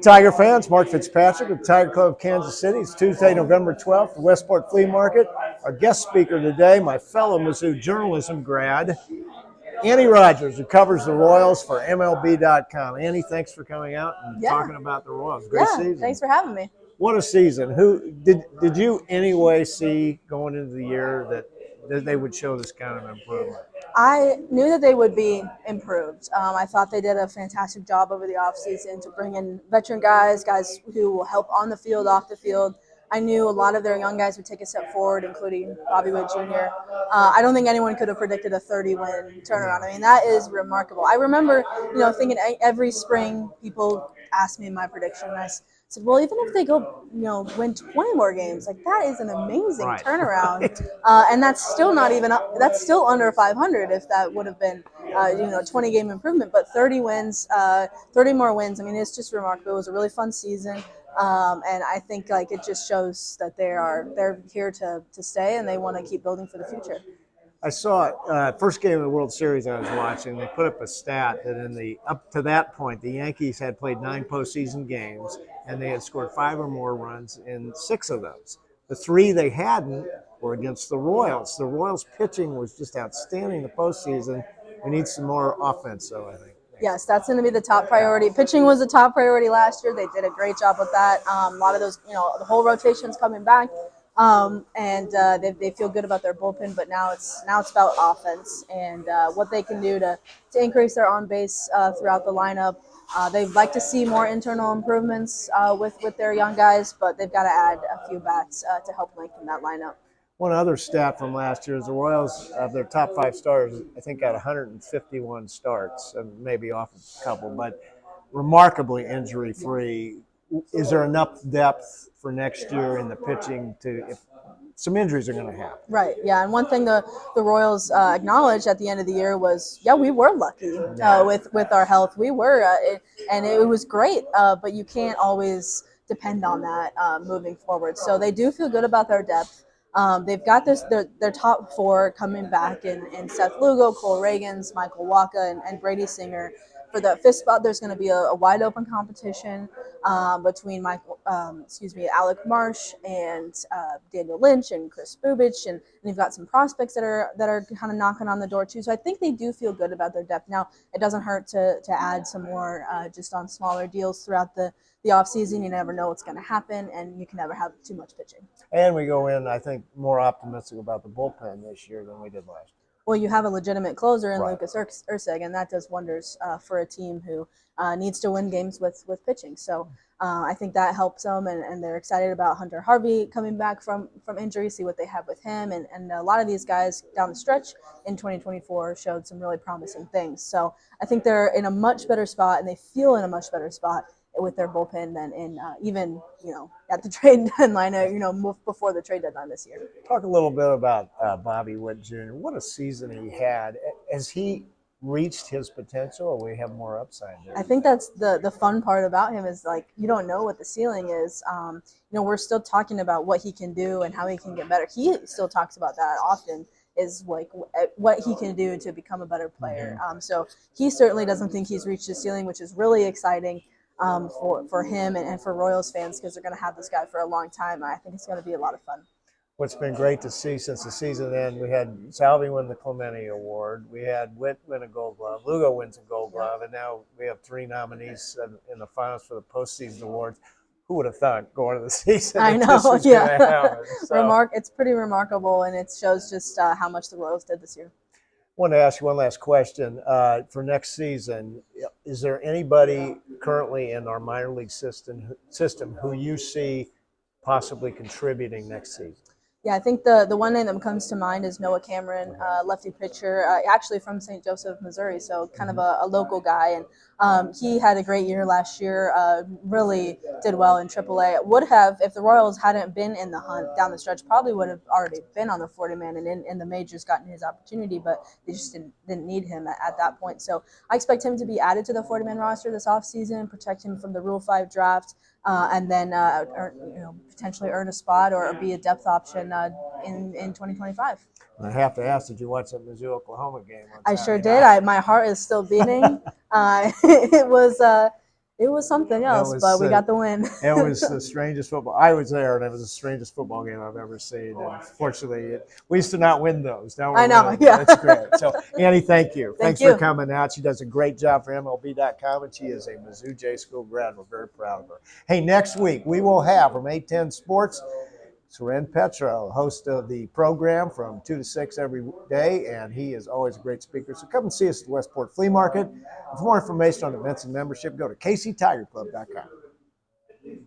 Tiger fans, Mark Fitzpatrick with Tiger Club Kansas City. It's Tuesday, November 12th, the Westport Flea Market. Our guest speaker today, my fellow Mizzou journalism grad, Annie Rogers, who covers the Royals for MLB.com. Annie, thanks for coming out and talking about the Royals. Great season. Thanks for having me. What a season. Who did you anyway see going into the year that they would show this kind of improvement? I knew that they would be improved. I thought they did a fantastic job over the offseason to bring in veteran guys who will help on the field, off the field. I knew a lot of their young guys would take a step forward, including Bobby Witt Jr. I don't think anyone could have predicted a 30-win turnaround. I mean, that is remarkable. I remember, thinking every spring people asked me my prediction, and I said, well, even if they go, win 20 more games, like that is an amazing turnaround. Right. And that's still that's still under 500 if that would have been, 20-game improvement. But 30 wins, 30 more wins. I mean, it's just remarkable. It was a really fun season. And I think it just shows that they're here to stay, and they want to keep building for the future. I saw first game of the World Series I was watching. They put up a stat that up to that point, the Yankees had played 9 postseason games, and they had scored 5 or more runs in 6 of those. The 3 they hadn't were against the Royals. The Royals' pitching was just outstanding the postseason. We need some more offense, though, I think. Yes, that's going to be the top priority. Pitching was a top priority last year. They did a great job with that. A lot of those, the whole rotation's coming back. And they feel good about their bullpen, but now it's about offense and what they can do to increase their on base throughout the lineup. They'd like to see more internal improvements with their young guys, but they've got to add a few bats to help lengthen that lineup. One other stat from last year is the Royals, of their top 5 starters, I think got 151 starts, and maybe off a couple, but remarkably injury-free. Is there enough depth for next year in the pitching if some injuries are going to happen? Right, yeah, and one thing the Royals acknowledged at the end of the year was, we were lucky with our health. We were, and it was great, but you can't always depend on that moving forward. So they do feel good about their depth. They've got their top 4 coming back in Seth Lugo, Cole Reagans, Michael Waka, and Brady Singer. For the 5th spot, there's going to be a wide open competition between Alec Marsh and Daniel Lynch and Chris Bubich, and you've got some prospects that are kind of knocking on the door too. So I think they do feel good about their depth. Now, it doesn't hurt to add some more just on smaller deals throughout the offseason. You never know what's going to happen, and you can never have too much pitching. And we go in, I think, more optimistic about the bullpen this year than we did last year. Well, you have a legitimate closer in Lucas Erceg, and that does wonders for a team who needs to win games with pitching. So I think that helps them, and they're excited about Hunter Harvey coming back from injury, see what they have with him. And a lot of these guys down the stretch in 2024 showed some really promising things. So I think they're in a much better spot, and they feel in a much better spot with their bullpen than in even at the trade deadline, before the trade deadline this year. Talk a little bit about Bobby Witt Jr. What a season he had. Has he reached his potential, or we have more upside there? I think that's the fun part about him is you don't know what the ceiling is. We're still talking about what he can do and how he can get better. He still talks about that often, is what he can do to become a better player. So he certainly doesn't think he's reached his ceiling, which is really exciting for him and for Royals fans, because they're going to have this guy for a long time. I think it's going to be a lot of fun. What's been great to see since the season ended, we had Salvi win the Clemente Award, we had Witt win a Gold Glove, Lugo wins a Gold Glove, and now we have 3 nominees in the finals for the postseason awards. Who would have thought going into the season? I know, So, it's pretty remarkable, and it shows just how much the Royals did this year. I want to ask you one last question. For next season, is there anybody currently in our minor league system who you see possibly contributing next season? Yeah, I think the one name that comes to mind is Noah Cameron, lefty pitcher, actually from St. Joseph, Missouri, so kind of a local guy. And he had a great year last year, really did well in AAA. Would have, if the Royals hadn't been in the hunt down the stretch, probably would have already been on the 40-man and in the majors gotten his opportunity, but they just didn't need him at that point. So I expect him to be added to the 40-man roster this offseason, protect him from the Rule 5 draft, and then potentially earn a spot or be a depth option in 2025. I have to ask, did you watch that Mizzou Oklahoma game? I sure did. My heart is still beating. It was It was something It else, was but we got the win. it was the strangest football. I was there, and it was the strangest football game I've ever seen. And fortunately, we used to not win those. Now we're I know, winning. yeah. That's great. So, Annie, thank you. Thank Thanks for you. coming out. She does a great job for MLB.com, and she is a Mizzou J School grad. We're very proud of her. Hey, next week we will have from 810 Sports, Soren Petro, host of the program from 2 to 6 every day, and he is always a great speaker. So come and see us at the Westport Flea Market. For more information on events and membership, go to kctigerclub.com.